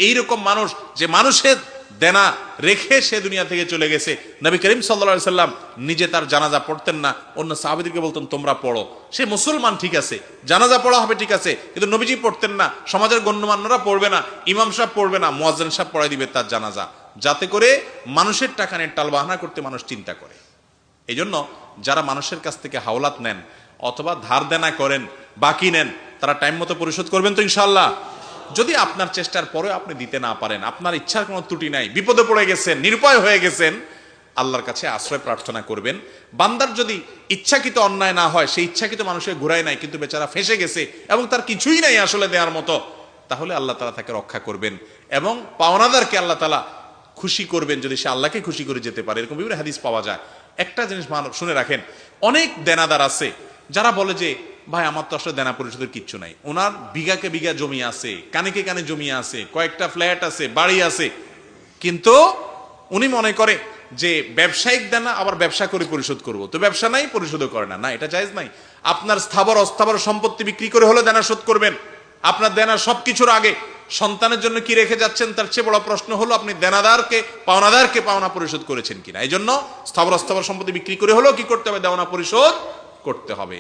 এইরকম মানুষ যে মানুষের দেনা রেখে সে দুনিয়া থেকে চলে গেছে। নবী করিম সাল্লাল্লাহু আলাইহি সাল্লাম নিজে তার জানাজা পড়তেন না, অন্য সাহাবীদেরকে বলতেন তোমরা পড়ো। সে মুসলমান ঠিক আছে, জানাজা পড়া হবে ঠিক আছে, কিন্তু নবীজি পড়তেন না, সমাজের গণ্যমান্যরা পড়বে না, ইমাম সাহেব পড়বে না, মুয়াজ্জিন সাহেব পড়াই দিবে তার জানাজা, যাতে করে মানুষের টাকা নিয়ে টালবাহানা করতে মানুষ চিন্তা করে। এই জন্য যারা মানুষের কাছ থেকে হাওলাত নেন অথবা ধার দেনা করেন, বাকি নেন, তারা টাইম মতো পরিশোধ করবেন তো ইনশাআল্লাহ? যদি আপনার চেষ্টার পরে আপনি দিতে না পারেন, আপনার ইচ্ছার কোনো ত্রুটি নাই, বিপদে পড়ে গেছেন, নিরুপায় হয়ে গেছেন, আল্লাহর কাছে আশ্রয় প্রার্থনা করবেন। বান্দার যদি ইচ্ছাকৃত অন্যায় না হয়, সেই ইচ্ছাকৃত মানুষের ঘুরায় নাই, কিন্তু বেচারা ফেঁসে গেছে এবং তার কিছুই নাই আসলে দেওয়ার মতো, তাহলে আল্লাহ তাআলা তাকে রক্ষা করবেন এবং পাওনাদারকে আল্লাহ তাআলা খুশি করবেন যদি সে আল্লাহকে খুশি করে যেতে পারে। এরকম বিভিন্ন হাদিস পাওয়া যায়। একটা জিনিস শুনে রাখেন, অনেক দেনাদার আছে যারা বলে যে ভাই আমার তো আসলে দেনা পরিশোধের কিচ্ছু নাই, ওনার বিঘাকে বিঘা জমি আছে, কানেকে কানে জমি আছে, কয়েকটা ফ্ল্যাট আছে, বাড়ি আছে, কিন্তু উনি মনে করে যে ব্যবসায়িক দেনা আবার ব্যবসা করে পরিশোধ করব, তো ব্যবসা নাই পরিশোধও করে না। না, এটা জায়েজ নাই। আপনার স্থাবর অস্থাবর সম্পত্তি বিক্রি করে হলে দেনা শোধ করবেন। আপনার দেনা সবকিছুর আগে সন্তানের জন্য কি রেখে যাচ্ছেন তার চেয়ে বড় প্রশ্ন হলো আপনি দেনাদারকে পাওনাদারকে পাওনা পরিশোধ করেছেন কিনা। এই জন্য স্থাবর অস্থাবর সম্পত্তি বিক্রি করে হলেও কি করতে হবে? দেওনা পরিশোধ করতে হবে।